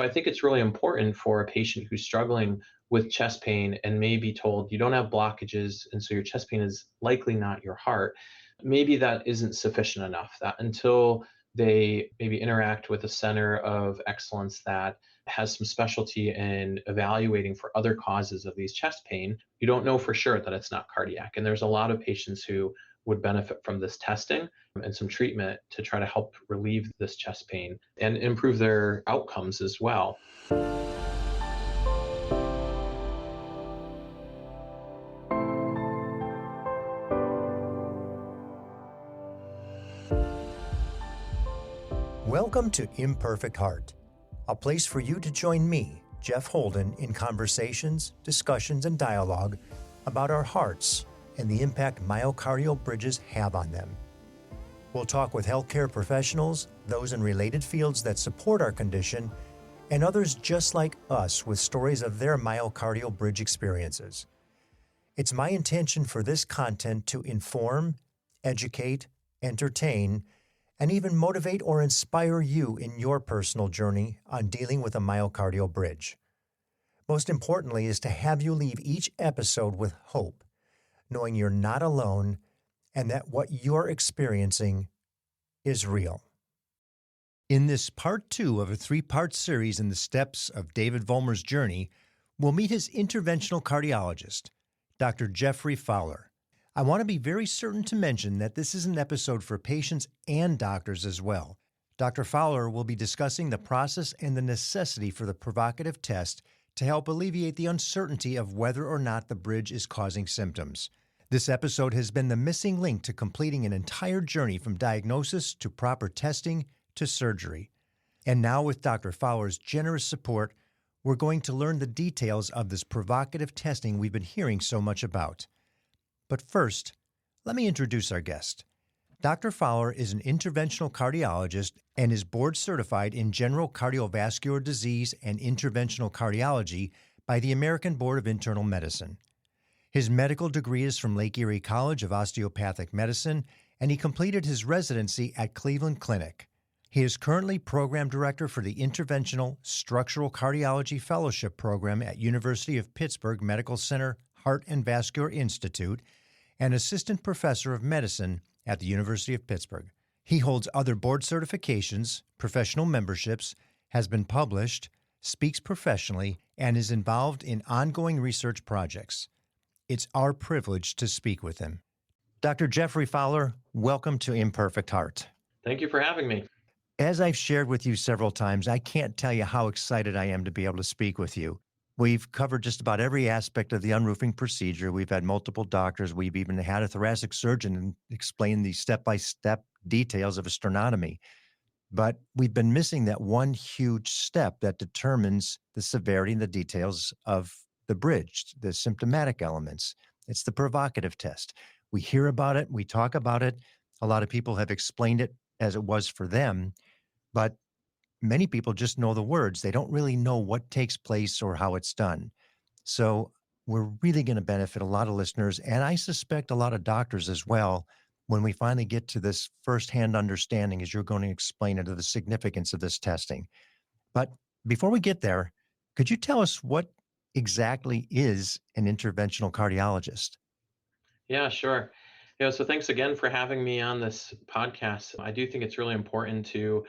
I think it's really important for a patient who's struggling with chest pain and may be told you don't have blockages, and so your chest pain is likely not your heart. Maybe that isn't sufficient enough. That until they maybe interact with a center of excellence that has some specialty in evaluating for other causes of these chest pain, you don't know for sure that it's not cardiac. And there's a lot of patients who would benefit from this testing and some treatment to try to help relieve this chest pain and improve their outcomes as well. Welcome to Imperfect Heart, a place for you to join me, Jeff Holden, in conversations, discussions, and dialogue about our hearts and the impact myocardial bridges have on them. We'll talk with healthcare professionals, those in related fields that support our condition, and others just like us with stories of their myocardial bridge experiences. It's my intention for this content to inform, educate, entertain, and even motivate or inspire you in your personal journey on dealing with a myocardial bridge. Most importantly is to have you leave each episode with hope, knowing you're not alone and that what you're experiencing is real. In this part 2 of a 3-part series in the steps of David Vollmer's journey, we'll meet his interventional cardiologist, Dr. Jeffrey Fowler. I want to be very certain to mention that this is an episode for patients and doctors as well. Dr. Fowler will be discussing the process and the necessity for the provocative test to help alleviate the uncertainty of whether or not the bridge is causing symptoms. This episode has been the missing link to completing an entire journey from diagnosis to proper testing to surgery. And now with Dr. Fowler's generous support, we're going to learn the details of this provocative testing we've been hearing so much about. But first, let me introduce our guest. Dr. Fowler is an interventional cardiologist and is board certified in general cardiovascular disease and interventional cardiology by the American Board of Internal Medicine. His medical degree is from Lake Erie College of Osteopathic Medicine, and he completed his residency at Cleveland Clinic. He is currently program director for the Interventional Structural Cardiology Fellowship Program at University of Pittsburgh Medical Center Heart and Vascular Institute and assistant professor of medicine at the University of Pittsburgh. He holds other board certifications, professional memberships, has been published, speaks professionally, and is involved in ongoing research projects. It's our privilege to speak with him. Dr. Jeffrey Fowler, welcome to Imperfect Heart. Thank you for having me. As I've shared with you several times, I can't tell you how excited I am to be able to speak with you. We've covered just about every aspect of the unroofing procedure. We've had multiple doctors. We've even had a thoracic surgeon explain the step-by-step details of a sternotomy. But we've been missing that one huge step that determines the severity and the details of the bridge, the symptomatic elements. It's the provocative test. We hear about it. We talk about it. A lot of people have explained it as it was for them. But many people just know the words. They don't really know what takes place or how it's done. So we're really going to benefit a lot of listeners, and I suspect a lot of doctors as well, when we finally get to this firsthand understanding as you're going to explain it of the significance of this testing. But before we get there, could you tell us what exactly is an interventional cardiologist? Yeah, sure. So thanks again for having me on this podcast. I do think it's really important to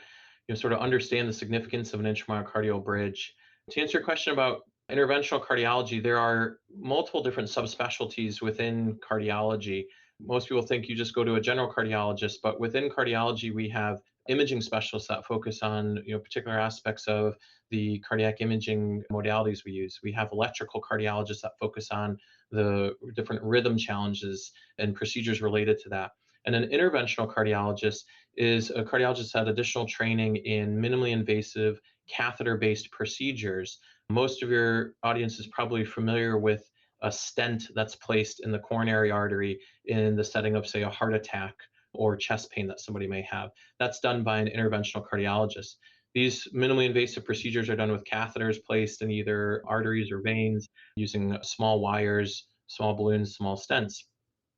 sort of understand the significance of an intramyocardial bridge. To answer your question about interventional cardiology, there are multiple different subspecialties within cardiology. Most people think you just go to a general cardiologist, but within cardiology, we have imaging specialists that focus on particular aspects of the cardiac imaging modalities we use. We have electrical cardiologists that focus on the different rhythm challenges and procedures related to that. And an interventional cardiologist is a cardiologist that had additional training in minimally invasive catheter-based procedures. Most of your audience is probably familiar with a stent that's placed in the coronary artery in the setting of, say, a heart attack or chest pain that somebody may have. That's done by an interventional cardiologist. These minimally invasive procedures are done with catheters placed in either arteries or veins using small wires, small balloons, small stents.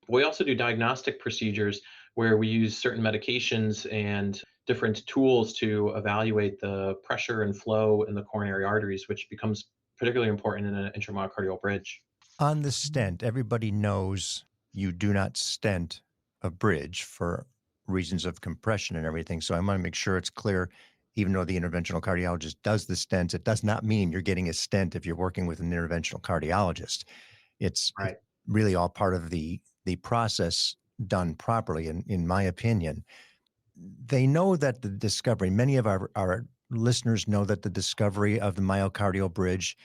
We also do diagnostic procedures where we use certain medications and different tools to evaluate the pressure and flow in the coronary arteries, which becomes particularly important in an intramyocardial bridge. On the stent, everybody knows you do not stent a bridge for reasons of compression and everything. So I want to make sure it's clear, even though the interventional cardiologist does the stents, it does not mean you're getting a stent if you're working with an interventional cardiologist. It's Right. really all part of the process done properly, in my opinion. They know that the discovery, many of our listeners know that the discovery of the myocardial bridge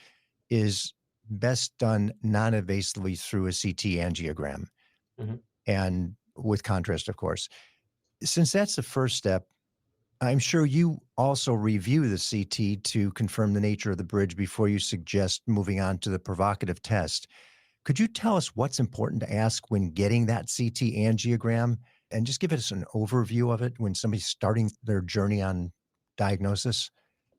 is best done non-invasively through a CT angiogram Mhm. and with contrast, of course. Since that's the first step, I'm sure you also review the CT to confirm the nature of the bridge before you suggest moving on to the provocative test. Could you tell us what's important to ask when getting that CT angiogram and just give us an overview of it when somebody's starting their journey on diagnosis?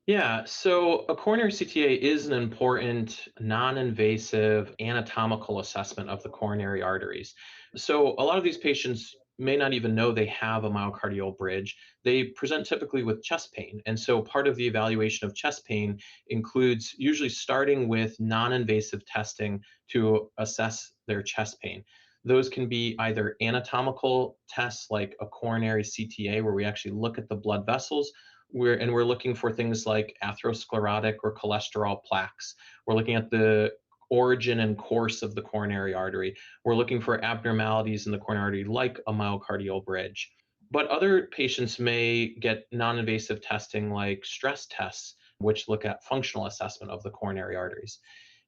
Yeah, so a coronary CTA is an important non-invasive anatomical assessment of the coronary arteries. So a lot of these patients may not even know they have a myocardial bridge. They present typically with chest pain. And so part of the evaluation of chest pain includes usually starting with non-invasive testing to assess their chest pain. Those can be either anatomical tests like a coronary CTA, where we actually look at the blood vessels, we're looking for things like atherosclerotic or cholesterol plaques. We're looking at the origin and course of the coronary artery. We're looking for abnormalities in the coronary artery, like a myocardial bridge. But other patients may get non-invasive testing like stress tests, which look at functional assessment of the coronary arteries.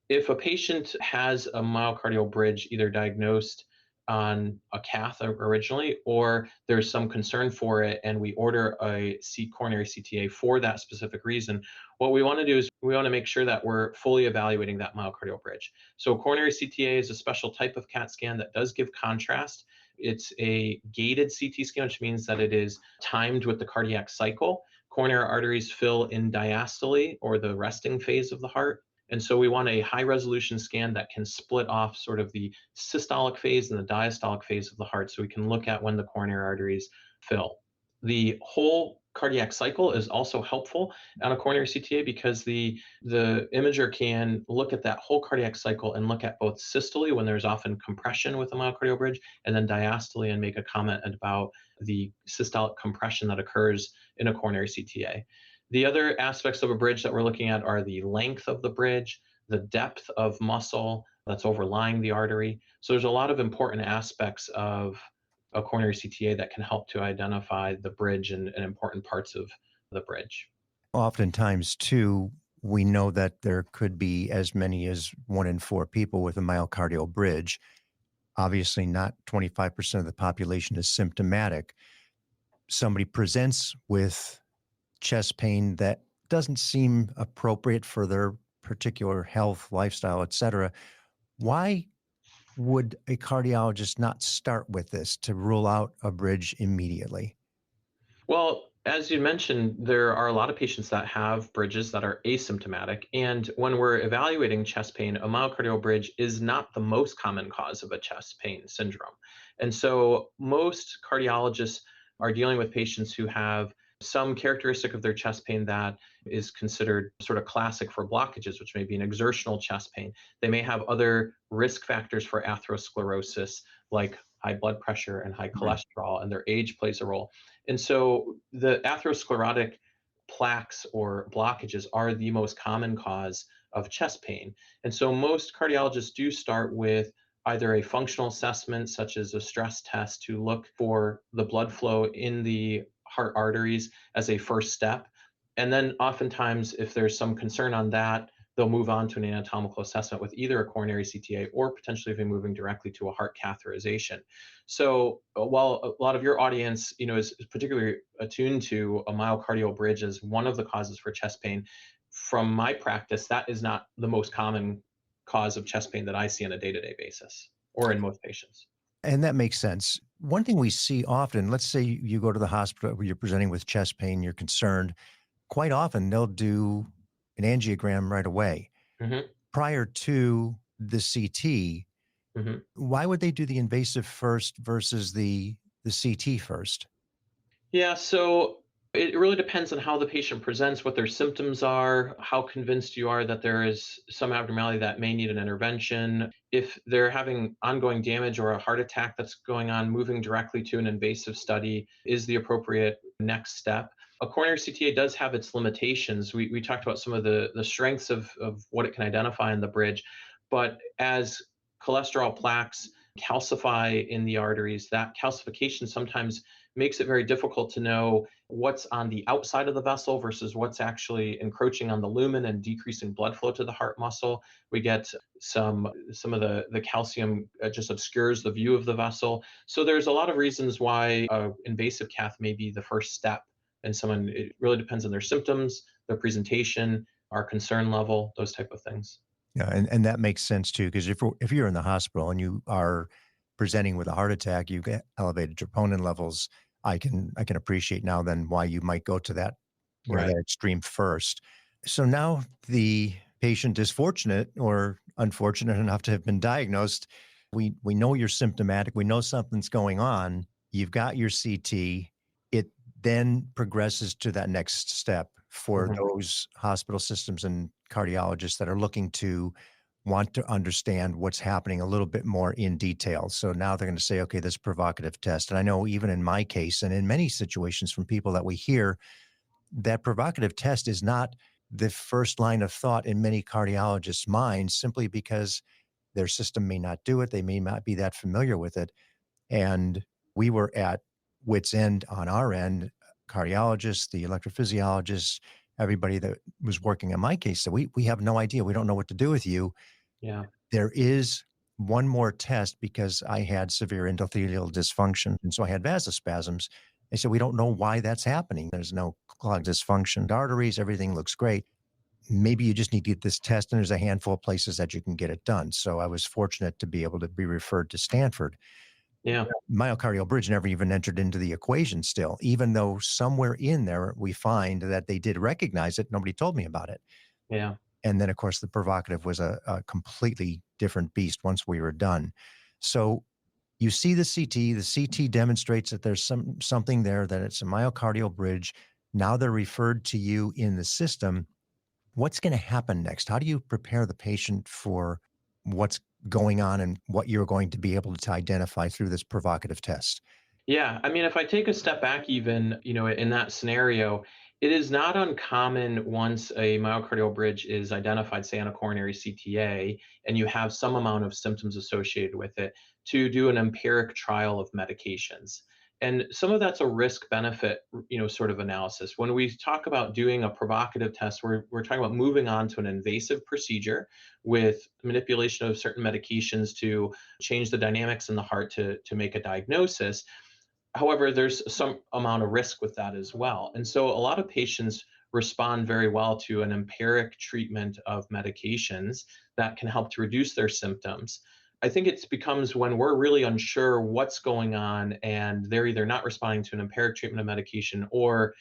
If a patient has a myocardial bridge either diagnosed on a cath originally, or there's some concern for it and we order a coronary CTA for that specific reason, what we want to do is we want to make sure that we're fully evaluating that myocardial bridge. So coronary CTA is a special type of CAT scan that does give contrast. It's a gated CT scan, which means that it is timed with the cardiac cycle. Coronary arteries fill in diastole, or the resting phase of the heart. And so we want a high resolution scan that can split off sort of the systolic phase and the diastolic phase of the heart, so we can look at when the coronary arteries fill. The whole cardiac cycle is also helpful on a coronary CTA, because the imager can look at that whole cardiac cycle and look at both systole, when there's often compression with a myocardial bridge, and then diastole, and make a comment about the systolic compression that occurs in a coronary CTA. The other aspects of a bridge that we're looking at are the length of the bridge, the depth of muscle that's overlying the artery. So there's a lot of important aspects of a coronary CTA that can help to identify the bridge and important parts of the bridge. Oftentimes, too, we know that there could be as many as 1 in 4 people with a myocardial bridge. Obviously, not 25% of the population is symptomatic. Somebody presents with chest pain that doesn't seem appropriate for their particular health, lifestyle, et cetera. Why would a cardiologist not start with this to rule out a bridge immediately? Well, as you mentioned, there are a lot of patients that have bridges that are asymptomatic. And when we're evaluating chest pain, a myocardial bridge is not the most common cause of a chest pain syndrome. And so most cardiologists are dealing with patients who have some characteristic of their chest pain that is considered sort of classic for blockages, which may be an exertional chest pain. They may have other risk factors for atherosclerosis, like high blood pressure and high cholesterol, and their age plays a role. And so the atherosclerotic plaques or blockages are the most common cause of chest pain. And so most cardiologists do start with either a functional assessment, such as a stress test, to look for the blood flow in the heart arteries as a first step. And then oftentimes, if there's some concern on that, they'll move on to an anatomical assessment with either a coronary CTA or potentially even moving directly to a heart catheterization. So while a lot of your audience, is particularly attuned to a myocardial bridge as one of the causes for chest pain, from my practice, that is not the most common cause of chest pain that I see on a day-to-day basis or in most patients. And that makes sense. One thing we see often, let's say you go to the hospital where you're presenting with chest pain, you're concerned, quite often they'll do an angiogram right away. Hmm. Prior to the CT, Hmm. why would they do the invasive first versus the the CT first? Yeah, so it really depends on how the patient presents, what their symptoms are, how convinced you are that there is some abnormality that may need an intervention. If they're having ongoing damage or a heart attack that's going on, moving directly to an invasive study is the appropriate next step. A coronary CTA does have its limitations. We talked about some of the strengths of what it can identify in the bridge, but as cholesterol plaques calcify in the arteries, that calcification sometimes makes it very difficult to know what's on the outside of the vessel versus what's actually encroaching on the lumen and decreasing blood flow to the heart muscle. We get some of the calcium just obscures the view of the vessel. So there's a lot of reasons why invasive cath may be the first step. And someone, it really depends on their symptoms, their presentation, our concern level, those type of things. Yeah, and that makes sense too, because if you're in the hospital and you are presenting with a heart attack, you get elevated troponin levels. I can appreciate now then why you might go to that, Right. that extreme first. So now the patient is fortunate or unfortunate enough to have been diagnosed. We know you're symptomatic. We know something's going on. You've got your CT. It then progresses to that next step for Mhm. those hospital systems and cardiologists that are looking to want to understand what's happening a little bit more in detail. So now they're going to say, okay, this provocative test. And I know even in my case and in many situations from people that we hear, that provocative test is not the first line of thought in many cardiologists' minds simply because their system may not do it. They may not be that familiar with it. And we were at wit's end on our end, cardiologists, the electrophysiologists, everybody that was working on my case. So we have no idea. We don't know what to do with you. Yeah. There is one more test because I had severe endothelial dysfunction. And so I had vasospasms. They said, we don't know why that's happening. There's no clogged dysfunctioned arteries. Everything looks great. Maybe you just need to get this test, and there's a handful of places that you can get it done. So I was fortunate to be able to be referred to Stanford. Yeah. Myocardial bridge never even entered into the equation still, even though somewhere in there we find that they did recognize it. Nobody told me about it. Yeah. And then, of course, the provocative was a completely different beast once we were done. So you see the CT. The CT demonstrates that there's something there, that it's a myocardial bridge. Now they're referred to you in the system. What's going to happen next? How do you prepare the patient for what's going on and what you're going to be able to identify through this provocative test? Yeah, I mean, if I take a step back, even, in that scenario, it is not uncommon once a myocardial bridge is identified, say on a coronary CTA, and you have some amount of symptoms associated with it, to do an empiric trial of medications. And some of that's a risk benefit, sort of analysis. When we talk about doing a provocative test, we're talking about moving on to an invasive procedure with manipulation of certain medications to change the dynamics in the heart to make a diagnosis. However, there's some amount of risk with that as well. And so a lot of patients respond very well to an empiric treatment of medications that can help to reduce their symptoms. I think it becomes when we're really unsure what's going on and they're either not responding to an empiric treatment of medication, or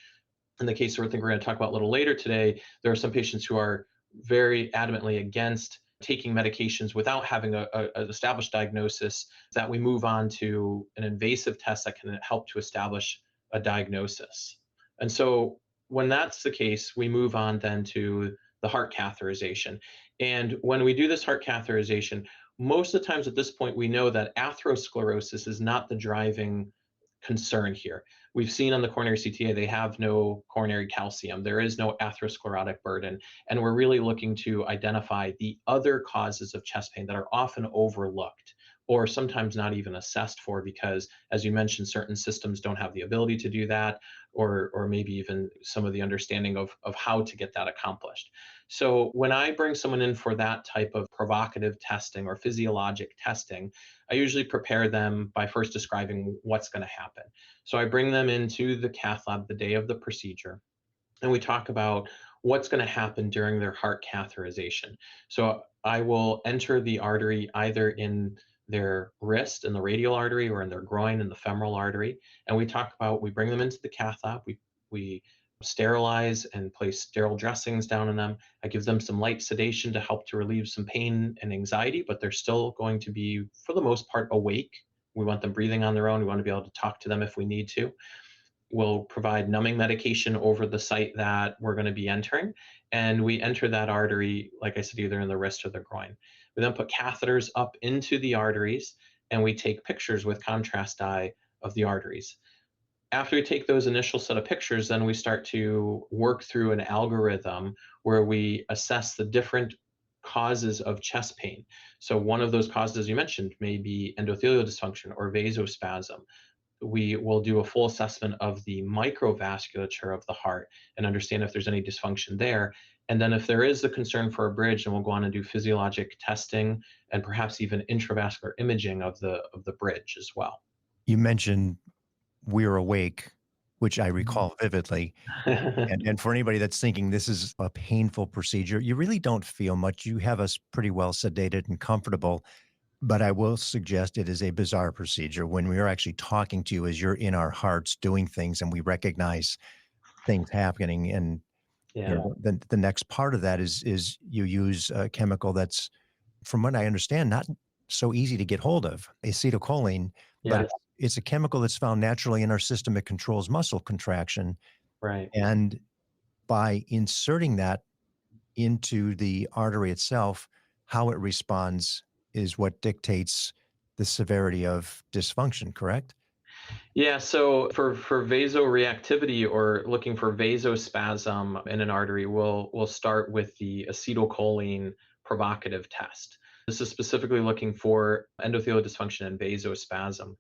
in the case where I think we're going to talk about a little later today, there are some patients who are very adamantly against taking medications without having an established diagnosis, that we move on to an invasive test that can help to establish a diagnosis. And so when that's the case, we move on then to the heart catheterization. And when we do this heart catheterization, most of the times at this point, we know that atherosclerosis is not the driving concern here. We've seen on the coronary CTA, they have no coronary calcium. There is no atherosclerotic burden. And we're really looking to identify the other causes of chest pain that are often overlooked or sometimes not even assessed for because, as you mentioned, certain systems don't have the ability to do that, or maybe even some of the understanding of how to get that accomplished. So when I bring someone in for that type of provocative testing or physiologic testing, I usually prepare them by first describing what's going to happen. So I bring them into the cath lab the day of the procedure, and we talk about what's going to happen during their heart catheterization. So I will enter the artery either in their wrist in the radial artery or in their groin in the femoral artery. And we bring them into the cath lab. We sterilize and place sterile dressings down on them. I give them some light sedation to help to relieve some pain and anxiety, but they're still going to be, for the most part, awake We want them breathing on their own. We want to be able to talk to them if we need to. We'll provide numbing medication over the site that we're going to be entering. And we enter that artery, like I said, either in the wrist or the groin. We then put catheters up into the arteries and we take pictures with contrast dye of the arteries. After we take those initial set of pictures, then we start to work through an algorithm where we assess the different causes of chest pain. So one of those causes, as you mentioned, may be endothelial dysfunction or vasospasm. We will do a full assessment of the microvasculature of the heart and understand if there's any dysfunction there. And then if there is the concern for a bridge, then we'll go on and do physiologic testing and perhaps even intravascular imaging of the bridge as well. You mentioned We're Awake, which I recall vividly. And for anybody that's thinking this is a painful procedure, you really don't feel much. You have us pretty well sedated and comfortable. But I will suggest it is a bizarre procedure when we are actually talking to you as you're in our hearts doing things and we recognize things happening. And Yeah. the next part of that is you use a chemical that's, from what I understand, not so easy to get hold of, acetylcholine, but Yes. it's a chemical that's found naturally in our system. It controls muscle contraction. Right. And by inserting that into the artery itself, how it responds is what dictates the severity of dysfunction, correct? Yeah, so for vasoreactivity or looking for vasospasm in an artery, we'll start with the acetylcholine provocative test. This is specifically looking for endothelial dysfunction and vasospasm.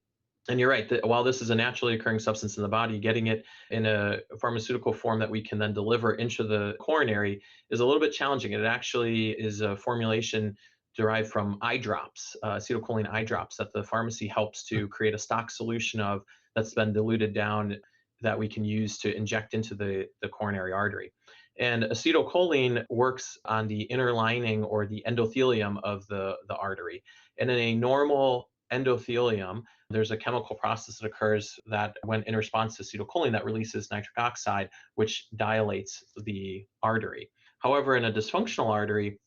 And you're right that while this is a naturally occurring substance in the body, getting it in a pharmaceutical form that we can then deliver into the coronary is a little bit challenging. It actually is a formulation derived from eye drops, acetylcholine eye drops that the pharmacy helps to create a stock solution of that's been diluted down that we can use to inject into the coronary artery. And acetylcholine works on the inner lining or the endothelium of the artery. And in a normal endothelium, there's a chemical process that occurs that when in response to acetylcholine that releases nitric oxide, which dilates the artery. However, in a dysfunctional artery,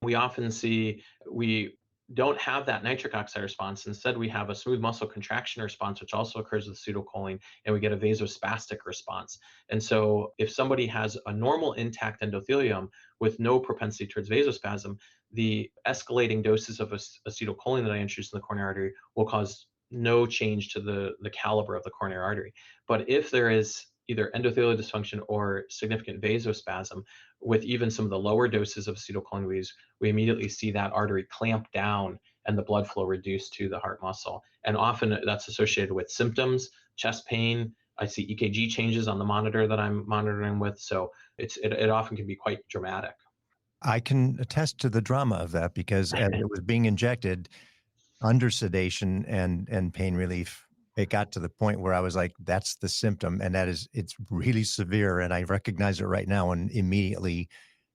we often see we don't have that nitric oxide response. Instead, we have a smooth muscle contraction response, which also occurs with acetylcholine, and we get a vasospastic response. And so, if somebody has a normal intact endothelium with no propensity towards vasospasm, the escalating doses of acetylcholine that I introduce in the coronary artery will cause no change to the caliber of the coronary artery. But if there is either endothelial dysfunction or significant vasospasm, with even some of the lower doses of acetylcholine we immediately see that artery clamp down and the blood flow reduced to the heart muscle. And often that's associated with symptoms, chest pain. I see EKG changes on the monitor that I'm monitoring with. So it often can be quite dramatic. I can attest to the drama of that because as it was being injected under sedation and pain relief, it got to the point where I was like, that's the symptom. And it's really severe. And I recognize it right now. And immediately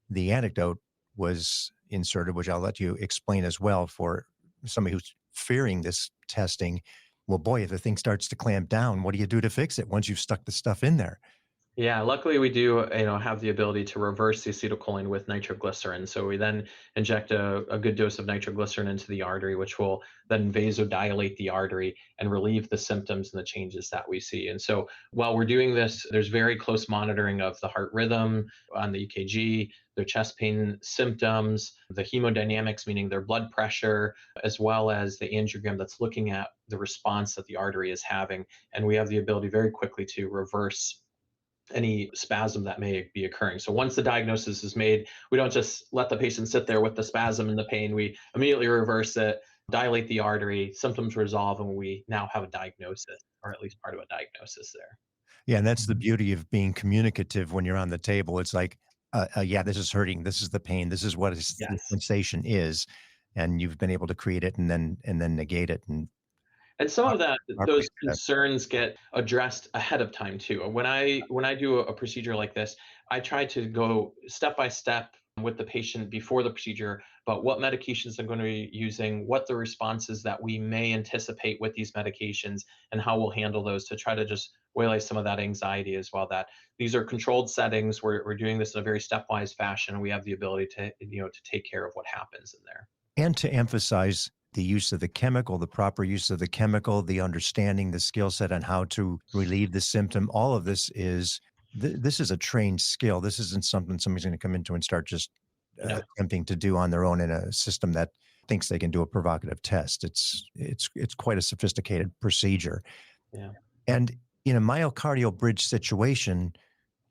the antidote was inserted, which I'll let you explain as well for somebody who's fearing this testing. Well, boy, if the thing starts to clamp down, what do you do to fix it once you've stuck the stuff in there? Yeah, luckily we do, have the ability to reverse the acetylcholine with nitroglycerin. So we then inject a good dose of nitroglycerin into the artery, which will then vasodilate the artery and relieve the symptoms and the changes that we see. And so while we're doing this, there's very close monitoring of the heart rhythm on the EKG, their chest pain symptoms, the hemodynamics, meaning their blood pressure, as well as the angiogram that's looking at the response that the artery is having. And we have the ability very quickly to reverse any spasm that may be occurring. So once the diagnosis is made, we don't just let the patient sit there with the spasm and the pain. We immediately reverse it, dilate the artery, symptoms resolve, and we now have a diagnosis, or at least part of a diagnosis there. Yeah, and that's the beauty of being communicative when you're on the table. It's like, yeah, this is hurting. This is the pain. This is what the Yes. sensation is, and you've been able to create it and then negate it. And And some our, of that, our those place for that. concerns get addressed ahead of time too. When I do a procedure like this, I try to go step by step with the patient before the procedure about what medications I'm going to be using, what the responses that we may anticipate with these medications, and how we'll handle those to try to just waylay some of that anxiety as well. That these are controlled settings. We're doing this in a very stepwise fashion, and we have the ability to to take care of what happens in there. And to emphasize the use of the chemical, the proper use of the chemical, the understanding, the skill set on how to relieve the symptom. All of this is this is a trained skill. This isn't something somebody's going to come into and start just Yeah. attempting to do on their own in a system that thinks they can do a provocative test. It's quite a sophisticated procedure. Yeah. And in a myocardial bridge situation,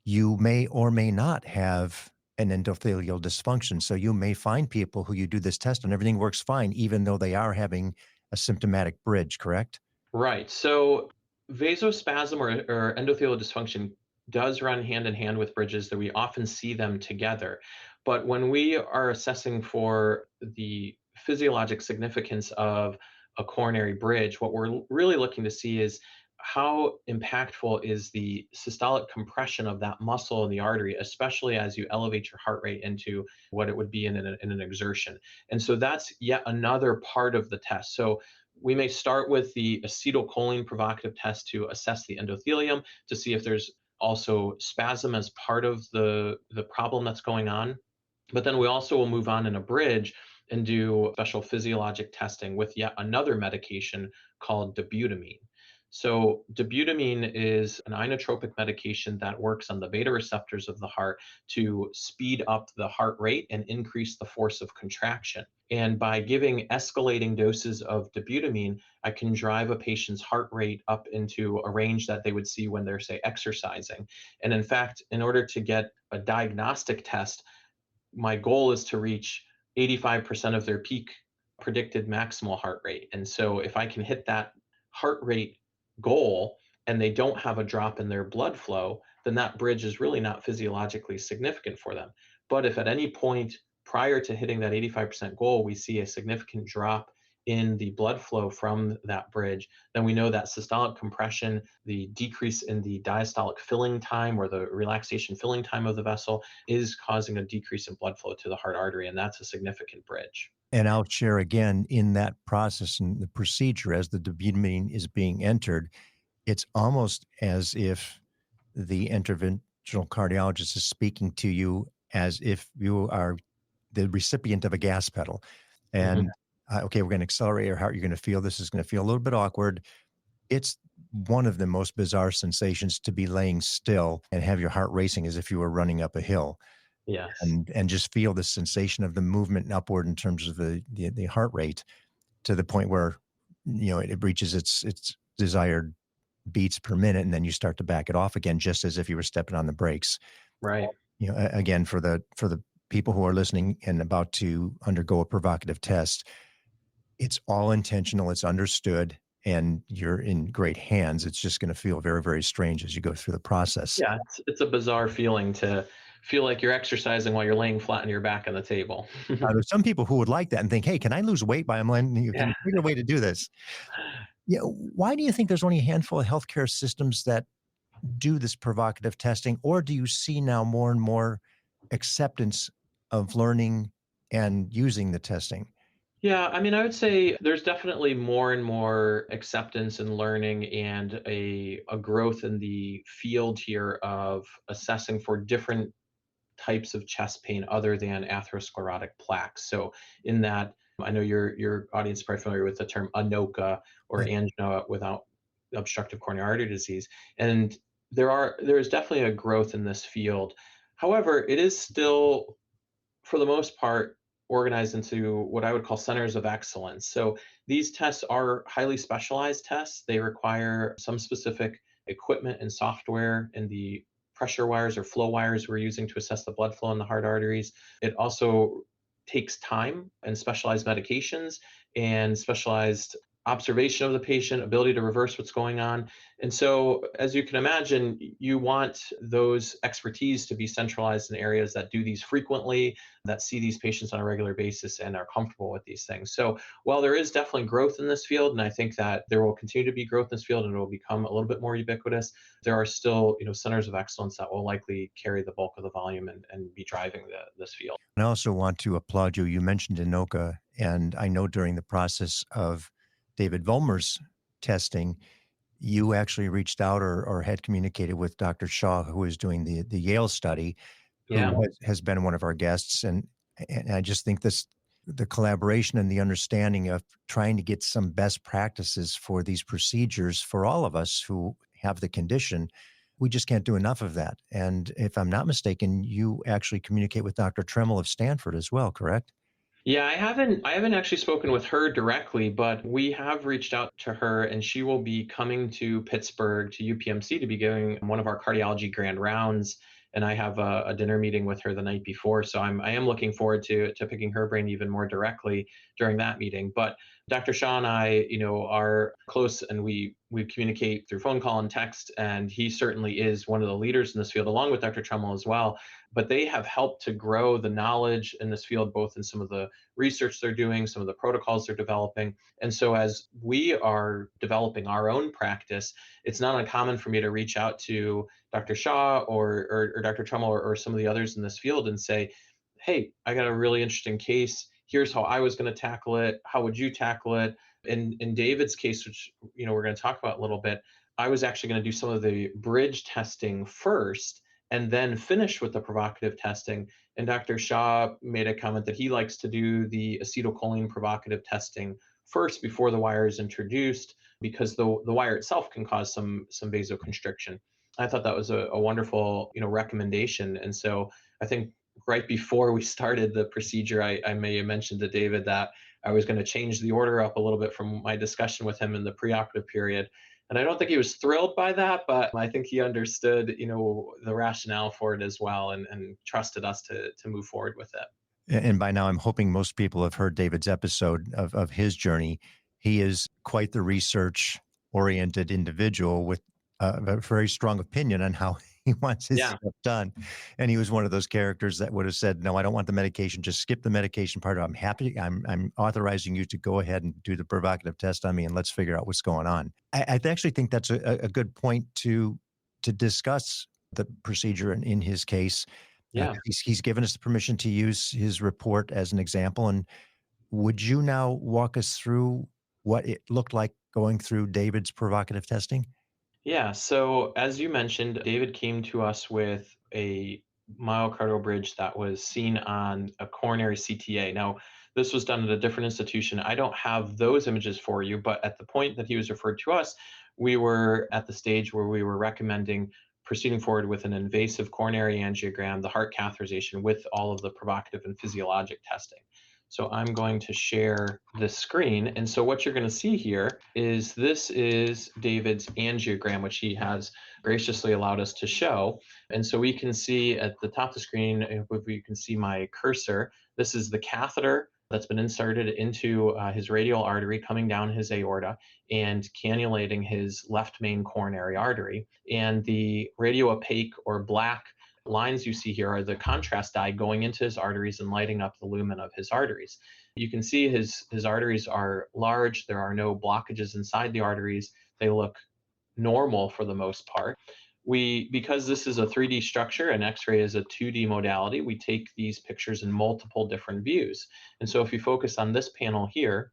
you may or may not have an endothelial dysfunction. So you may find people who you do this test and everything works fine, even though they are having a symptomatic bridge, correct? Right. So vasospasm or endothelial dysfunction does run hand in hand with bridges, that we often see them together. But when we are assessing for the physiologic significance of a coronary bridge, what we're really looking to see is how impactful is the systolic compression of that muscle in the artery, especially as you elevate your heart rate into what it would be in an exertion. And so that's yet another part of the test. So we may start with the acetylcholine provocative test to assess the endothelium to see if there's also spasm as part of the problem that's going on. But then we also will move on in a bridge and do special physiologic testing with yet another medication called dobutamine. So, dobutamine is an inotropic medication that works on the beta receptors of the heart to speed up the heart rate and increase the force of contraction. And by giving escalating doses of dobutamine, I can drive a patient's heart rate up into a range that they would see when they're, say, exercising. And in fact, in order to get a diagnostic test, my goal is to reach 85% of their peak predicted maximal heart rate. And so if I can hit that heart rate goal and they don't have a drop in their blood flow, then that bridge is really not physiologically significant for them. But if at any point prior to hitting that 85% goal, we see a significant drop in the blood flow from that bridge, then we know that systolic compression, the decrease in the diastolic filling time or the relaxation filling time of the vessel, is causing a decrease in blood flow to the heart artery, and that's a significant bridge. And I'll share again in that process and the procedure as the dobutamine is being entered, it's almost as if the interventional cardiologist is speaking to you as if you are the recipient of a gas pedal. Mhm. And okay, we're going to accelerate your heart. You're going to feel this is going to feel a little bit awkward. It's one of the most bizarre sensations to be laying still and have your heart racing as if you were running up a hill Yes. and just feel the sensation of the movement upward in terms of the heart rate to the point where it reaches its desired beats per minute, and then you start to back it off again, just as if you were stepping on the brakes. Right. Again, for the people who are listening and about to undergo a provocative test, it's all intentional, it's understood, and you're in great hands. It's just going to feel very, very strange as you go through the process. Yeah, it's a bizarre feeling to feel like you're exercising while you're laying flat on your back on the table. There's some people who would like that and think, "Hey, can I lose weight by letting you? Can Yeah. you figure a way to do this?" Why do you think there's only a handful of healthcare systems that do this provocative testing, or do you see now more and more acceptance of learning and using the testing? Yeah, I mean, I would say there's definitely more and more acceptance and learning and a growth in the field here of assessing for different types of chest pain other than atherosclerotic plaques. So in that, I know your audience is probably familiar with the term ANOCA or Yeah. angina without obstructive coronary artery disease. And there is definitely a growth in this field. However, it is still for the most part, organized into what I would call centers of excellence. So these tests are highly specialized tests. They require some specific equipment and software in the pressure wires or flow wires we're using to assess the blood flow in the heart arteries. It also takes time and specialized medications and specialized observation of the patient, ability to reverse what's going on. And so, as you can imagine, you want those expertise to be centralized in areas that do these frequently, that see these patients on a regular basis and are comfortable with these things. So while there is definitely growth in this field, and I think that there will continue to be growth in this field and it will become a little bit more ubiquitous, there are still centers of excellence that will likely carry the bulk of the volume and be driving this field. I also want to applaud you. You mentioned Inoka, and I know during the process of David Vollmer's testing, you actually reached out or had communicated with Dr. Shaw, who is doing the Yale study, Yeah. who has been one of our guests. And I just think this the collaboration and the understanding of trying to get some best practices for these procedures for all of us who have the condition. We just can't do enough of that. And if I'm not mistaken, you actually communicate with Dr. Tremmel of Stanford as well, correct? Yeah, I haven't actually spoken with her directly, but we have reached out to her and she will be coming to Pittsburgh to UPMC to be giving one of our cardiology grand rounds. And I have a dinner meeting with her the night before. So I am looking forward to picking her brain even more directly during that meeting. But Dr. Shaw and I, are close and we communicate through phone call and text. And he certainly is one of the leaders in this field, along with Dr. Trumbull as well. But they have helped to grow the knowledge in this field, both in some of the research they're doing, some of the protocols they're developing. And so, as we are developing our own practice, it's not uncommon for me to reach out to Dr. Shaw or Dr. Trummel or some of the others in this field and say, hey, I got a really interesting case. Here's how I was going to tackle it. How would you tackle it? In David's case, which we're going to talk about a little bit, I was actually going to do some of the bridge testing first and then finish with the provocative testing. And Dr. Shaw made a comment that he likes to do the acetylcholine provocative testing first before the wire is introduced because the wire itself can cause some vasoconstriction. I thought that was a wonderful recommendation. And so I think right before we started the procedure, I may have mentioned to David that I was going to change the order up a little bit from my discussion with him in the preoperative period. And I don't think he was thrilled by that, but I think he understood, the rationale for it as well and trusted us to move forward with it. And by now, I'm hoping most people have heard David's episode of his journey. He is quite the research oriented individual with a very strong opinion on how he wants his Yeah. stuff done. And he was one of those characters that would have said, no, I don't want the medication. Just skip the medication part. I'm happy. I'm authorizing you to go ahead and do the provocative test on me and let's figure out what's going on. I actually think that's a good point to discuss the procedure in his case. Yeah. He's given us the permission to use his report as an example. And would you now walk us through what it looked like going through David's provocative testing? Yeah. So as you mentioned, David came to us with a myocardial bridge that was seen on a coronary CTA. Now, this was done at a different institution. I don't have those images for you, but at the point that he was referred to us, we were at the stage where we were recommending proceeding forward with an invasive coronary angiogram, the heart catheterization with all of the provocative and physiologic testing. So I'm going to share the screen. And so what you're going to see here is this is David's angiogram, which he has graciously allowed us to show. And so we can see at the top of the screen, if you can see my cursor, this is the catheter that's been inserted into his radial artery coming down his aorta and cannulating his left main coronary artery. And the radiopaque or black lines you see here are the contrast dye going into his arteries and lighting up the lumen of his arteries. You can see his arteries are large. There are no blockages inside the arteries. They look normal for the most part. Because this is a 3D structure and X-ray is a 2D modality, we take these pictures in multiple different views. And so if you focus on this panel here,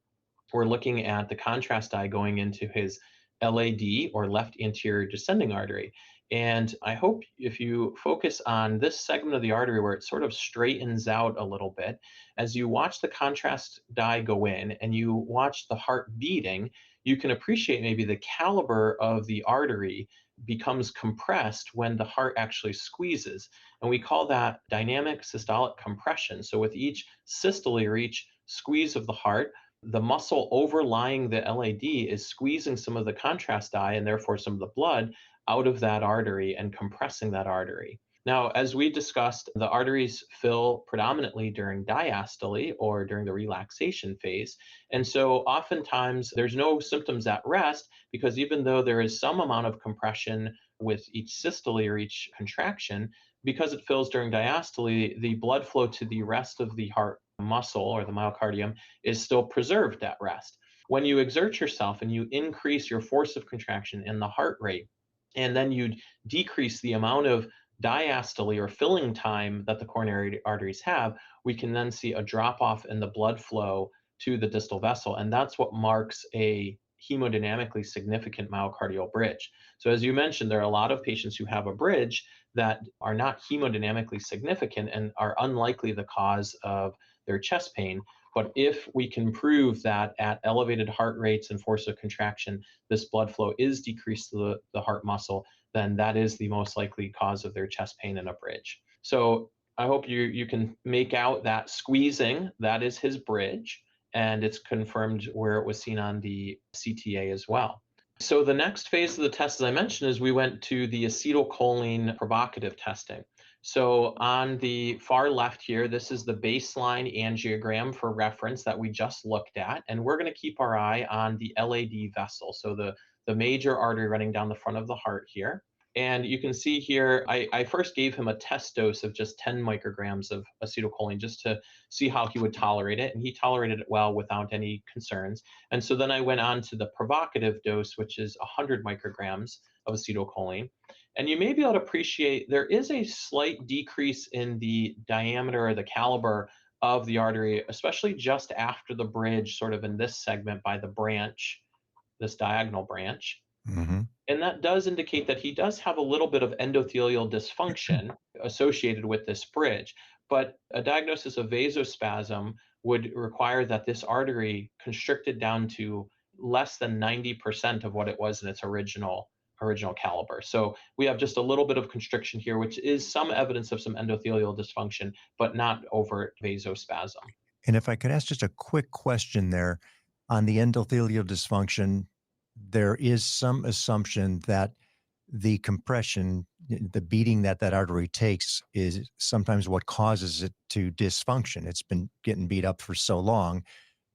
we're looking at the contrast dye going into his LAD or left anterior descending artery. And I hope if you focus on this segment of the artery where it sort of straightens out a little bit, as you watch the contrast dye go in and you watch the heart beating, you can appreciate maybe the caliber of the artery becomes compressed when the heart actually squeezes. And we call that dynamic systolic compression. So with each systole or each squeeze of the heart, the muscle overlying the LAD is squeezing some of the contrast dye and therefore some of the blood out of that artery and compressing that artery. Now, as we discussed, the arteries fill predominantly during diastole or during the relaxation phase. And so oftentimes there's no symptoms at rest because even though there is some amount of compression with each systole or each contraction, because it fills during diastole, the blood flow to the rest of the heart muscle or the myocardium is still preserved at rest. When you exert yourself and you increase your force of contraction and the heart rate, and then you decrease the amount of diastole or filling time that the coronary arteries have, we can then see a drop off in the blood flow to the distal vessel. And that's what marks a hemodynamically significant myocardial bridge. So, as you mentioned, there are a lot of patients who have a bridge that are not hemodynamically significant and are unlikely the cause of their chest pain. But if we can prove that at elevated heart rates and force of contraction, this blood flow is decreased to the heart muscle, then that is the most likely cause of their chest pain in a bridge. So I hope you can make out that squeezing, that is his bridge, and it's confirmed where it was seen on the CTA as well. So the next phase of the test, as I mentioned, is we went to the acetylcholine provocative testing. So on the far left here, this is the baseline angiogram for reference that we just looked at, and we're going to keep our eye on the LAD vessel, so the major artery running down the front of the heart here. And you can see here, I first gave him a test dose of just 10 micrograms of acetylcholine just to see how he would tolerate it. And he tolerated it well without any concerns. And so then I went on to the provocative dose, which is 100 micrograms of acetylcholine. And you may be able to appreciate there is a slight decrease in the diameter or the caliber of the artery, especially just after the bridge, sort of in this segment by the branch, this diagonal branch. Mm-hmm. And that does indicate that he does have a little bit of endothelial dysfunction associated with this bridge. But a diagnosis of vasospasm would require that this artery constricted down to less than 90% of what it was in its original caliber. So we have just a little bit of constriction here, which is some evidence of some endothelial dysfunction, but not overt vasospasm. And if I could ask just a quick question there on the endothelial dysfunction, there is some assumption that the compression, the beating that artery takes is sometimes what causes it to dysfunction. It's been getting beat up for so long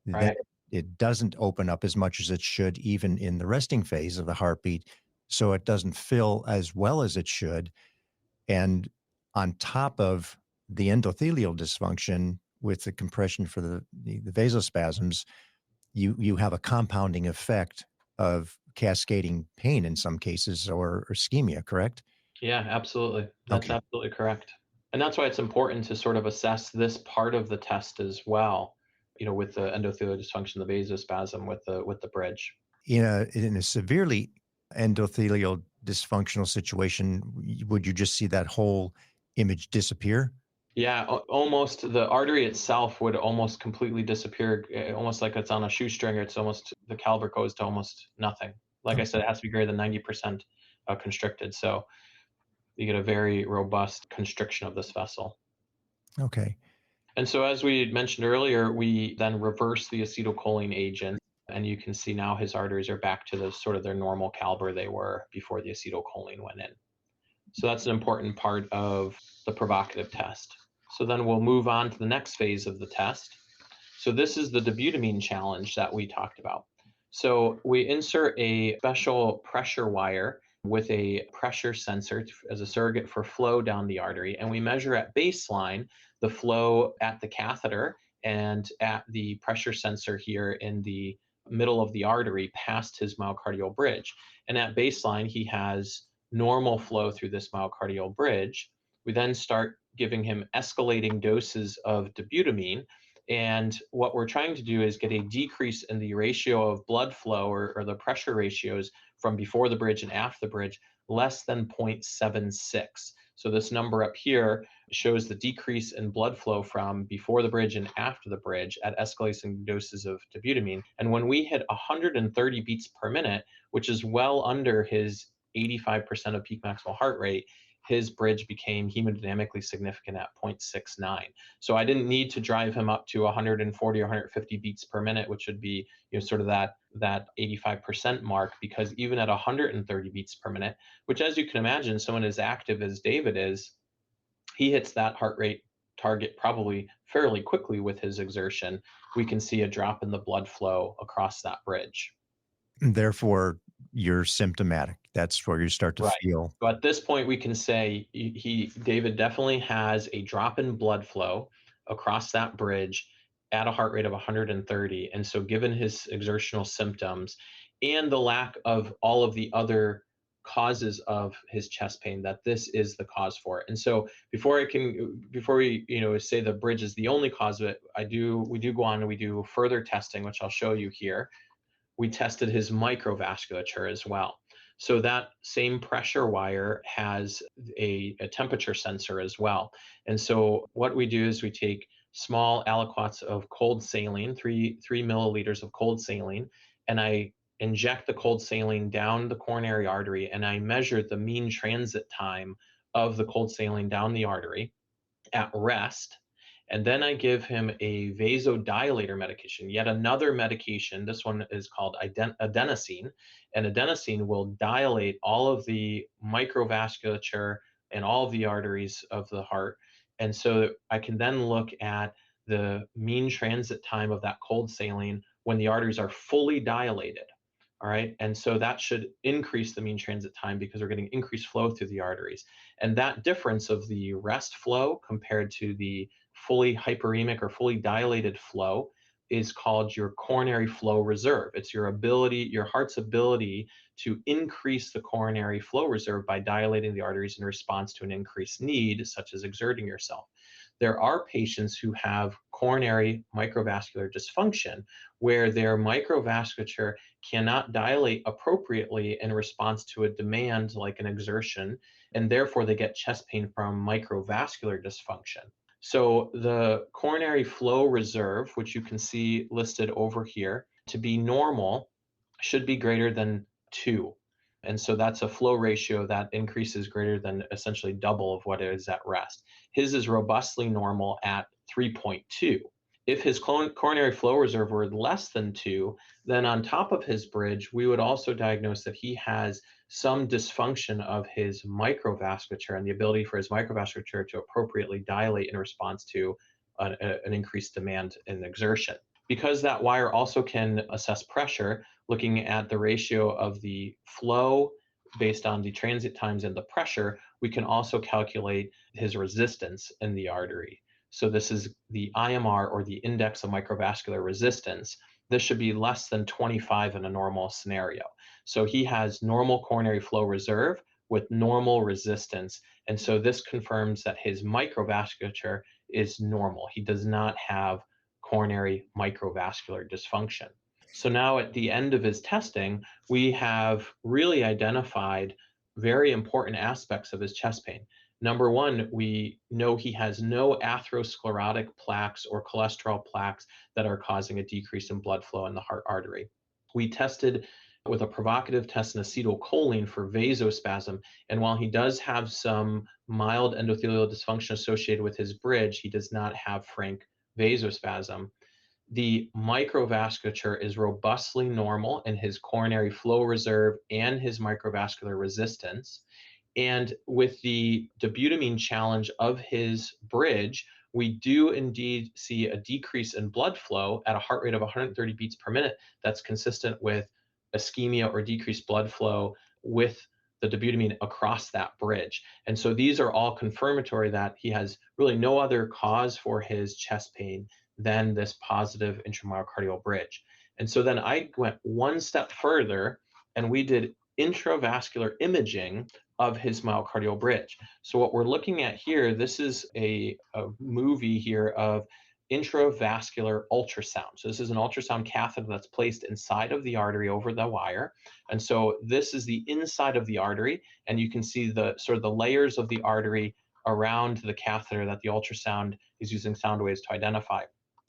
that Right. it doesn't open up as much as it should, even in the resting phase of the heartbeat. So it doesn't fill as well as it should. And on top of the endothelial dysfunction with the compression for the vasospasms, you have a compounding effect of cascading pain in some cases or ischemia, correct? Yeah, absolutely. That's Okay. absolutely correct. And that's why it's important to sort of assess this part of the test as well, with the endothelial dysfunction, the vasospasm with the bridge. In a severely endothelial dysfunctional situation, would you just see that whole image disappear? Yeah, almost the artery itself would almost completely disappear, almost like it's on a shoestring. It's almost the caliber goes to almost nothing. Like I said, it has to be greater than 90% constricted. So you get a very robust constriction of this vessel. Okay. And so, as we mentioned earlier, we then reverse the acetylcholine agent, and you can see now his arteries are back to the sort of their normal caliber they were before the acetylcholine went in. So that's an important part of the provocative test. So then we'll move on to the next phase of the test. So this is the dobutamine challenge that we talked about. So we insert a special pressure wire with a pressure sensor as a surrogate for flow down the artery, and we measure at baseline the flow at the catheter and at the pressure sensor here in the middle of the artery past his myocardial bridge. And at baseline, he has normal flow through this myocardial bridge. We then start giving him escalating doses of dobutamine. And what we're trying to do is get a decrease in the ratio of blood flow or the pressure ratios from before the bridge and after the bridge, less than 0.76. So this number up here shows the decrease in blood flow from before the bridge and after the bridge at escalating doses of dobutamine. And when we hit 130 beats per minute, which is well under his 85% of peak maximal heart rate, his bridge became hemodynamically significant at 0.69. So I didn't need to drive him up to 140 or 150 beats per minute, which would be sort of that 85% mark, because even at 130 beats per minute, which, as you can imagine, someone as active as David is, he hits that heart rate target probably fairly quickly with his exertion. We can see a drop in the blood flow across that bridge. Therefore, you're symptomatic. That's where you start to Right. feel. So at this point, we can say David definitely has a drop in blood flow across that bridge at a heart rate of 130. And so, given his exertional symptoms and the lack of all of the other causes of his chest pain, that this is the cause for it. And so, before we say the bridge is the only cause of it, we do go on and we do further testing, which I'll show you here. We tested his microvasculature as well. So that same pressure wire has a temperature sensor as well. And so what we do is we take small aliquots of cold saline, three milliliters of cold saline, and I inject the cold saline down the coronary artery, and I measure the mean transit time of the cold saline down the artery at rest. And then I give him a vasodilator medication, yet another medication. This one is called adenosine. And adenosine will dilate all of the microvasculature and all of the arteries of the heart. And so I can then look at the mean transit time of that cold saline when the arteries are fully dilated. All right. And so that should increase the mean transit time because we're getting increased flow through the arteries. And that difference of the rest flow compared to the fully hyperemic or fully dilated flow is called your coronary flow reserve. It's your ability, your heart's ability to increase the coronary flow reserve by dilating the arteries in response to an increased need, such as exerting yourself. There are patients who have coronary microvascular dysfunction where their microvasculature cannot dilate appropriately in response to a demand like an exertion, and therefore they get chest pain from microvascular dysfunction. So the coronary flow reserve, which you can see listed over here, to be normal should be greater than 2. And so that's a flow ratio that increases greater than essentially double of what is at rest. His is robustly normal at 3.2. If his coronary flow reserve were less than 2, then on top of his bridge, we would also diagnose that he has some dysfunction of his microvasculature and the ability for his microvasculature to appropriately dilate in response to an increased demand and exertion. Because that wire also can assess pressure, looking at the ratio of the flow based on the transit times and the pressure, we can also calculate his resistance in the artery. So this is the IMR, or the index of microvascular resistance. This should be less than 25 in a normal scenario. So he has normal coronary flow reserve with normal resistance. And so this confirms that his microvasculature is normal. He does not have coronary microvascular dysfunction. So now at the end of his testing, we have really identified very important aspects of his chest pain. Number one, we know he has no atherosclerotic plaques or cholesterol plaques that are causing a decrease in blood flow in the heart artery. We tested with a provocative test in acetylcholine for vasospasm. And while he does have some mild endothelial dysfunction associated with his bridge, he does not have frank vasospasm. The microvasculature is robustly normal in his coronary flow reserve and his microvascular resistance. And with the dobutamine challenge of his bridge, we do indeed see a decrease in blood flow at a heart rate of 130 beats per minute that's consistent with ischemia or decreased blood flow with the dobutamine across that bridge. And so these are all confirmatory that he has really no other cause for his chest pain than this positive intramyocardial bridge. And so then I went one step further and we did intravascular imaging of his myocardial bridge. So what we're looking at here, this is a movie here of intravascular ultrasound. So this is an ultrasound catheter that's placed inside of the artery over the wire. And so this is the inside of the artery, and you can see the sort of the layers of the artery around the catheter that the ultrasound is using sound waves to identify.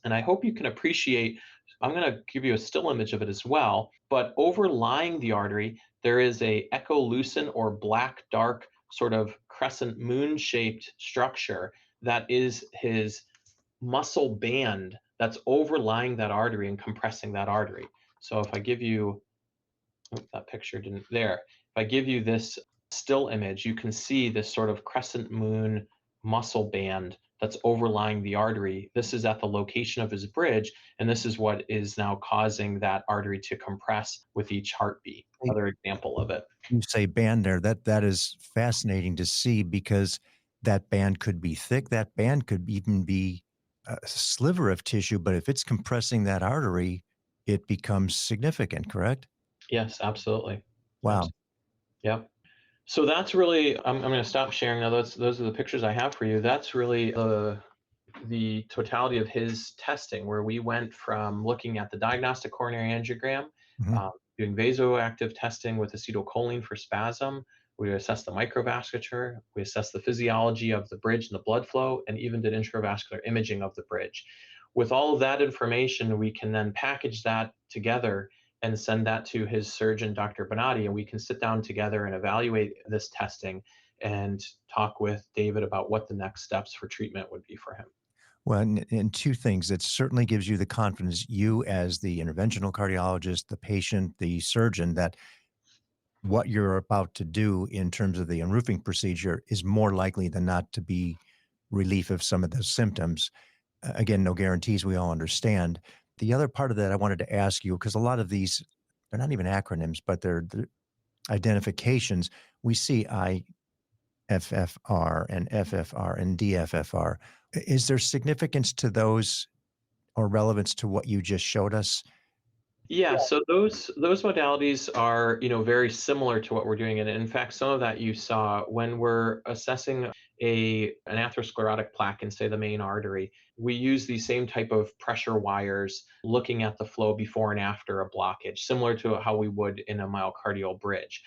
And I hope you can appreciate, I'm going to give you a still image of it as well, but overlying the artery, there is a echolucent or black dark sort of crescent moon shaped structure that is his muscle band that's overlying that artery and compressing that artery. So if I give you, that picture didn't there, if I give you this still image, you can see this sort of crescent moon muscle band that's overlying the artery. This is at the location of his bridge, and this is what is now causing that artery to compress with each heartbeat. Another example of it. You say band there. That is fascinating to see, because that band could be thick. That band could even be a sliver of tissue, but if it's compressing that artery, it becomes significant, correct? Yes, absolutely. Wow. Yep. So that's really, I'm going to stop sharing now. Those are the pictures I have for you. That's really the totality of his testing, where we went from looking at the diagnostic coronary angiogram, Mhm. doing vasoactive testing with acetylcholine for spasm. We assessed the microvasculature, we assessed the physiology of the bridge and the blood flow, and even did intravascular imaging of the bridge. With all of that information, we can then package that together and send that to his surgeon, Dr. Bonatti, and we can sit down together and evaluate this testing and talk with David about what the next steps for treatment would be for him. Well, and two things. It certainly gives you the confidence, you as the interventional cardiologist, the patient, the surgeon, that what you're about to do in terms of the unroofing procedure is more likely than not to be relief of some of the symptoms. Again, no guarantees, we all understand. The other part of that I wanted to ask you, because a lot of these, they're not even acronyms, but they're identifications. We see IFFR and FFR and DFFR. Is there significance to those or relevance to what you just showed us? Yeah, so those modalities are, very similar to what we're doing. And in fact, some of that you saw when we're assessing an atherosclerotic plaque in, say, the main artery. We use these same type of pressure wires looking at the flow before and after a blockage, similar to how we would in a myocardial bridge.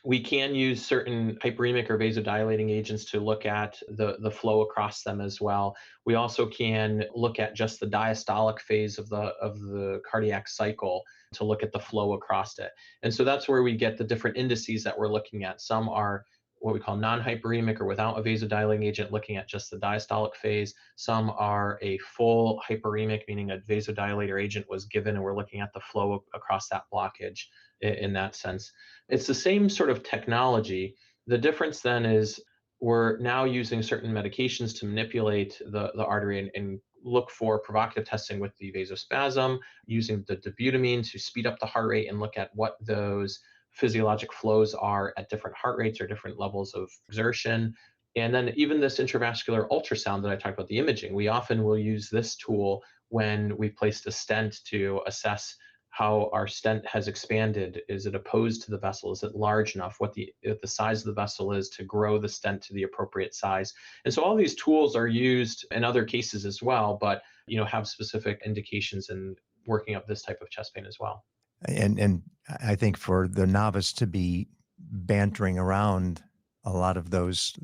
We can use certain hyperemic or vasodilating agents to look at the flow across them as well. We also can look at just the diastolic phase of the cardiac cycle to look at the flow across it. And so that's where we get the different indices that we're looking at. Some are what we call non-hyperemic or without a vasodilating agent, looking at just the diastolic phase. Some are a full hyperemic, meaning a vasodilator agent was given and we're looking at the flow across that blockage in that sense. It's the same sort of technology. The difference then is we're now using certain medications to manipulate the artery and look for provocative testing with the vasospasm, using the dobutamine to speed up the heart rate and look at what those physiologic flows are at different heart rates or different levels of exertion. And then even this intravascular ultrasound that I talked about, the imaging, we often will use this tool when we placed a stent to assess how our stent has expanded. Is it opposed to the vessel? Is it large enough? What the size of the vessel is to grow the stent to the appropriate size. And so all these tools are used in other cases as well, but have specific indications in working up this type of chest pain as well. And I think for the novice to be bantering around a lot of those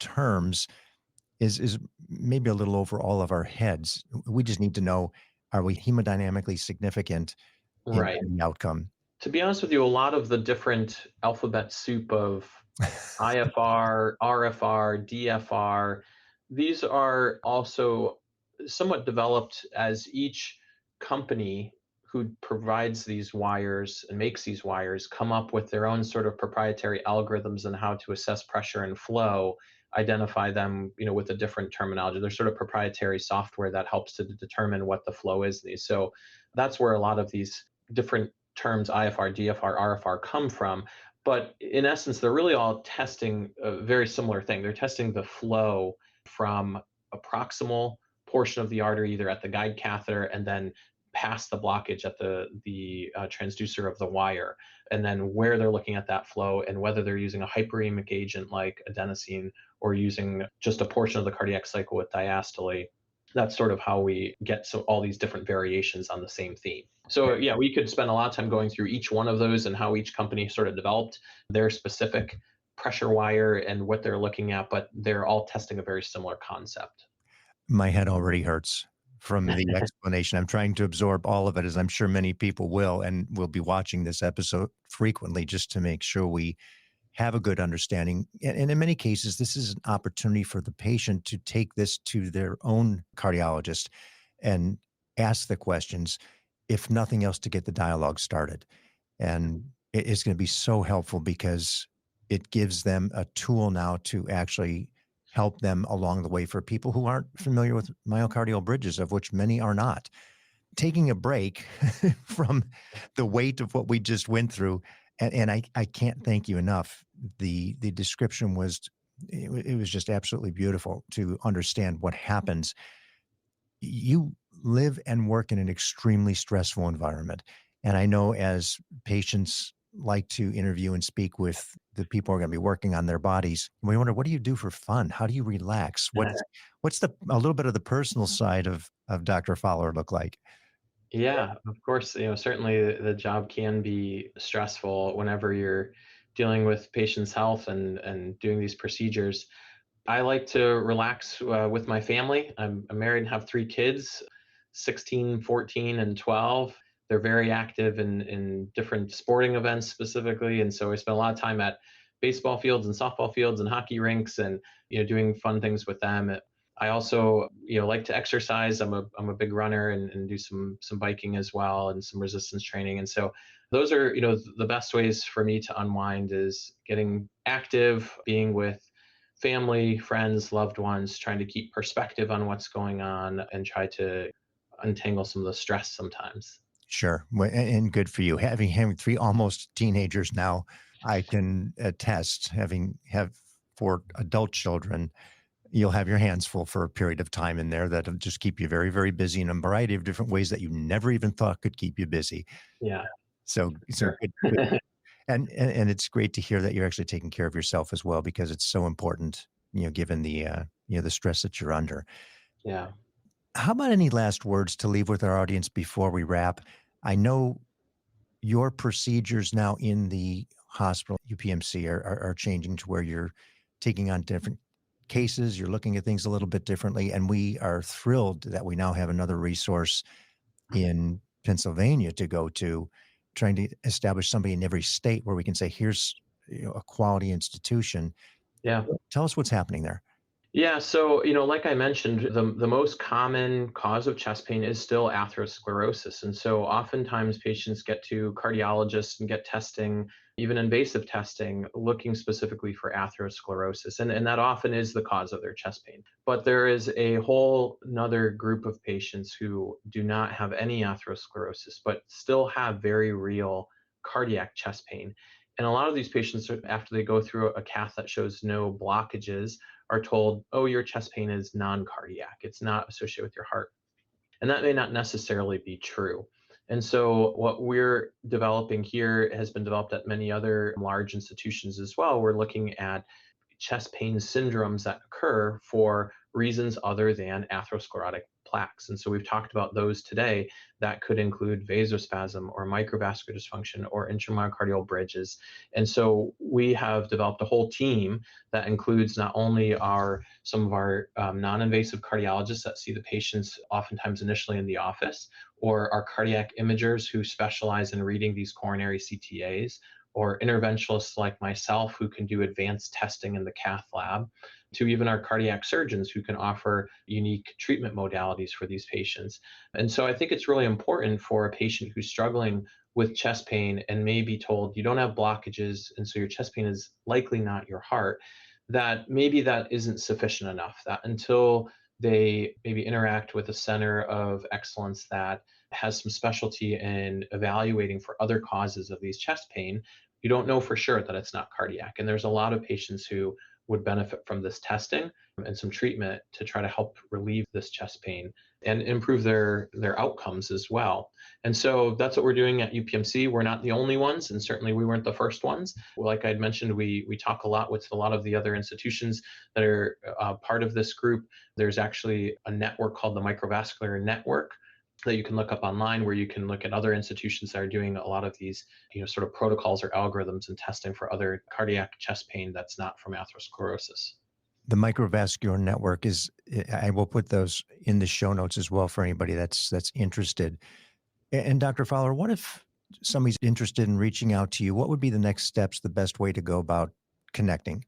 terms is maybe a little over all of our heads. We just need to know, are we hemodynamically significant Right. in the outcome? To be honest with you, a lot of the different alphabet soup of IFR, RFR, DFR, these are also somewhat developed as each company who provides these wires and makes these wires come up with their own sort of proprietary algorithms on how to assess pressure and flow, identify them, with a different terminology. There's sort of proprietary software that helps to determine what the flow is. So that's where a lot of these different terms, IFR, DFR, RFR, come from. But in essence, they're really all testing a very similar thing. They're testing the flow from a proximal portion of the artery, either at the guide catheter and then past the blockage at the transducer of the wire, and then where they're looking at that flow and whether they're using a hyperemic agent like adenosine or using just a portion of the cardiac cycle with diastole. That's sort of how we get all these different variations on the same theme. So yeah, we could spend a lot of time going through each one of those and how each company sort of developed their specific pressure wire and what they're looking at, but they're all testing a very similar concept. My head already hurts from the explanation. I'm trying to absorb all of it, as I'm sure many people will, and will be watching this episode frequently just to make sure we have a good understanding. And in many cases, this is an opportunity for the patient to take this to their own cardiologist and ask the questions, if nothing else, to get the dialogue started. And it's going to be so helpful because it gives them a tool now to actually help them along the way for people who aren't familiar with myocardial bridges, of which many are not. Taking a break from the weight of what we just went through, and I can't thank you enough. The description was, it was just absolutely beautiful to understand what happens. You live and work in an extremely stressful environment. And I know as patients like to interview and speak with the people who are going to be working on their bodies, we wonder, what do you do for fun? How do you relax? What's a little bit of the personal side of Dr. Fowler look like? Yeah, of course, certainly the job can be stressful whenever you're dealing with patients' health and doing these procedures. I like to relax with my family. I'm married and have three kids, 16, 14, and 12. They're very active in different sporting events specifically. And so I spend a lot of time at baseball fields and softball fields and hockey rinks and, doing fun things with them. I also, like to exercise. I'm a big runner and do some biking as well and some resistance training. And so those are, the best ways for me to unwind is getting active, being with family, friends, loved ones, trying to keep perspective on what's going on and try to untangle some of the stress sometimes. Sure. And good for you. Having three almost teenagers now, I can attest, having have four adult children, you'll have your hands full for a period of time in there that'll just keep you very, very busy in a variety of different ways that you never even thought could keep you busy. Yeah, So sure. good. And it's great to hear that you're actually taking care of yourself as well, because it's so important, given the stress that you're under. Yeah. How about any last words to leave with our audience before we wrap? I know your procedures now in the hospital, UPMC, are changing to where you're taking on different cases. You're looking at things a little bit differently. And we are thrilled that we now have another resource in Pennsylvania to go to, trying to establish somebody in every state where we can say, here's a quality institution. Yeah. Tell us what's happening there. Yeah, so like I mentioned, the most common cause of chest pain is still atherosclerosis, and so oftentimes patients get to cardiologists and get testing, even invasive testing, looking specifically for atherosclerosis, and that often is the cause of their chest pain. But there is a whole another group of patients who do not have any atherosclerosis, but still have very real cardiac chest pain. And a lot of these patients, after they go through a cath that shows no blockages, are told, oh, your chest pain is non cardiac, it's not associated with your heart. And that may not necessarily be true. And so, what we're developing here has been developed at many other large institutions as well. We're looking at chest pain syndromes that occur for reasons other than atherosclerotic plaques. And so we've talked about those today. That could include vasospasm or microvascular dysfunction or intramyocardial bridges. And so we have developed a whole team that includes not only some of our non-invasive cardiologists that see the patients oftentimes initially in the office, or our cardiac imagers who specialize in reading these coronary CTAs, or interventionalists like myself who can do advanced testing in the cath lab, to even our cardiac surgeons who can offer unique treatment modalities for these patients. And so I think it's really important for a patient who's struggling with chest pain and may be told you don't have blockages, and so your chest pain is likely not your heart, that maybe that isn't sufficient enough, that until they maybe interact with a center of excellence that has some specialty in evaluating for other causes of these chest pain, you don't know for sure that it's not cardiac. And there's a lot of patients who would benefit from this testing and some treatment to try to help relieve this chest pain and improve their outcomes as well. And so that's what we're doing at UPMC. We're not the only ones, and certainly we weren't the first ones. Like I'd mentioned, we talk a lot with a lot of the other institutions that are part of this group. There's actually a network called the Microvascular Network that you can look up online, where you can look at other institutions that are doing a lot of these, sort of protocols or algorithms and testing for other cardiac chest pain that's not from atherosclerosis. The microvascular network is, I will put those in the show notes as well for anybody that's interested. And Dr. Fowler, what if somebody's interested in reaching out to you? What would be the next steps, the best way to go about connecting?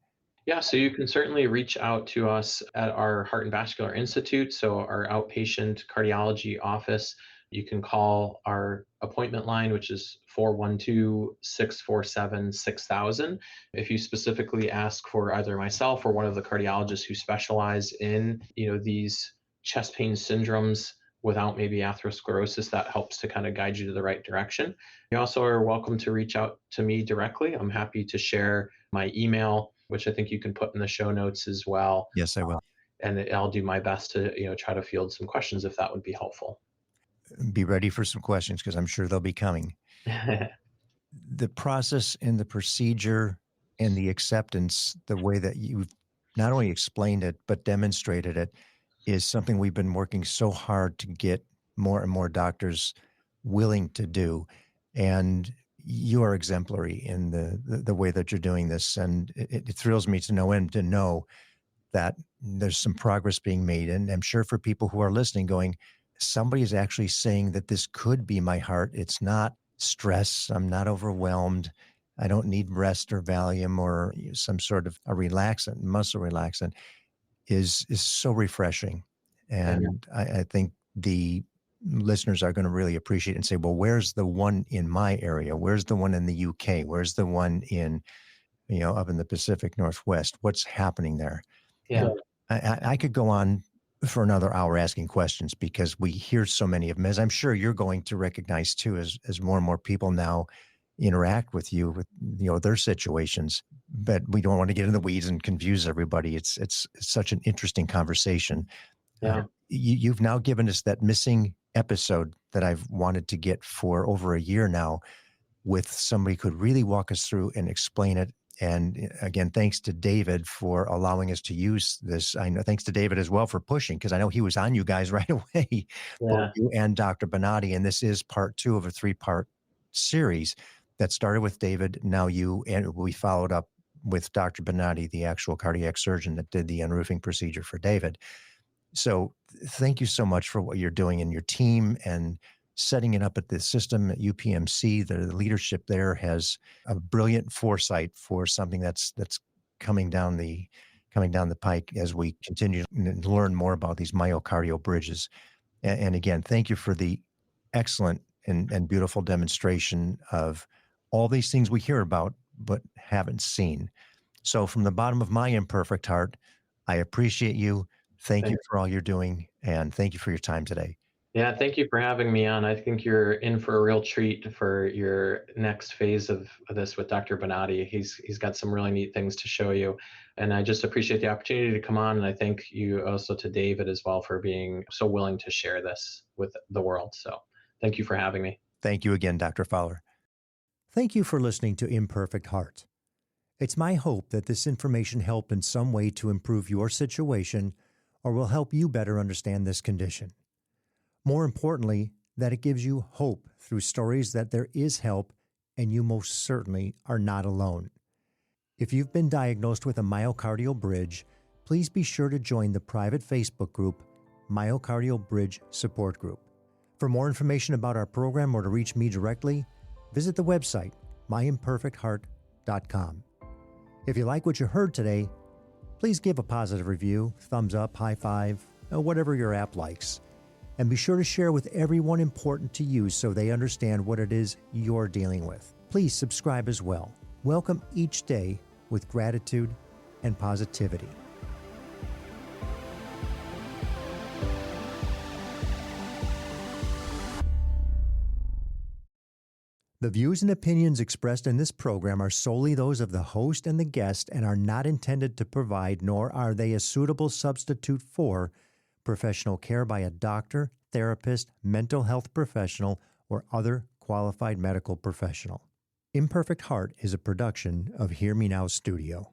Yeah, so you can certainly reach out to us at our Heart and Vascular Institute, so our outpatient cardiology office. You can call our appointment line, which is 412-647-6000. If you specifically ask for either myself or one of the cardiologists who specialize in, these chest pain syndromes without maybe atherosclerosis, that helps to kind of guide you to the right direction. You also are welcome to reach out to me directly. I'm happy to share my email, which I think you can put in the show notes as well. Yes, I will. And I'll do my best to, try to field some questions if that would be helpful. Be ready for some questions because I'm sure they'll be coming. The process and the procedure and the acceptance, the way that you've not only explained it, but demonstrated it, is something we've been working so hard to get more and more doctors willing to do. And you are exemplary in the way that you're doing this. And it thrills me to know that there's some progress being made. And I'm sure for people who are listening going, somebody is actually saying that this could be my heart. It's not stress. I'm not overwhelmed. I don't need rest or Valium or some sort of a relaxant, muscle relaxant is so refreshing. Yeah. And I think the listeners are going to really appreciate it and say, well, where's the one in my area? Where's the one in the UK? Where's the one in, up in the Pacific Northwest? What's happening there? Yeah. And I could go on for another hour asking questions because we hear so many of them, as I'm sure you're going to recognize too, as more and more people now interact with you with their situations. But we don't want to get in the weeds and confuse everybody. It's such an interesting conversation. Yeah. You've now given us that missing episode that I've wanted to get for over a year now, with somebody who could really walk us through and explain it. And again, thanks to David for allowing us to use this. I know, thanks to David as well for pushing, because I know he was on you guys right away, both Yeah. you and Dr. Bonatti. And this is part 2 of a 3-part series that started with David, now you, and we followed up with Dr. Bonatti, the actual cardiac surgeon that did the unroofing procedure for David. So thank you so much for what you're doing in your team and setting it up at the system at UPMC. The leadership there has a brilliant foresight for something that's coming down the pike as we continue to learn more about these myocardial bridges. And again, thank you for the excellent and beautiful demonstration of all these things we hear about but haven't seen. So from the bottom of my imperfect heart, I appreciate you. Thank you Thanks. for all you're doing, and thank you for your time today. Yeah, thank you for having me on. I think you're in for a real treat for your next phase of this with Dr. Bonatti. He's got some really neat things to show you. And I just appreciate the opportunity to come on. And I thank you also to David as well for being so willing to share this with the world. So thank you for having me. Thank you again, Dr. Fowler. Thank you for listening to Imperfect Heart. It's my hope that this information helped in some way to improve your situation or will help you better understand this condition. More importantly, that it gives you hope through stories that there is help and you most certainly are not alone. If you've been diagnosed with a myocardial bridge, please be sure to join the private Facebook group, Myocardial Bridge Support Group. For more information about our program or to reach me directly, visit the website, myimperfectheart.com. If you like what you heard today, please give a positive review, thumbs up, high five, or whatever your app likes. And be sure to share with everyone important to you so they understand what it is you're dealing with. Please subscribe as well. Welcome each day with gratitude and positivity. The views and opinions expressed in this program are solely those of the host and the guest and are not intended to provide, nor are they a suitable substitute for, professional care by a doctor, therapist, mental health professional, or other qualified medical professional. Imperfect Heart is a production of Hear Me Now Studio.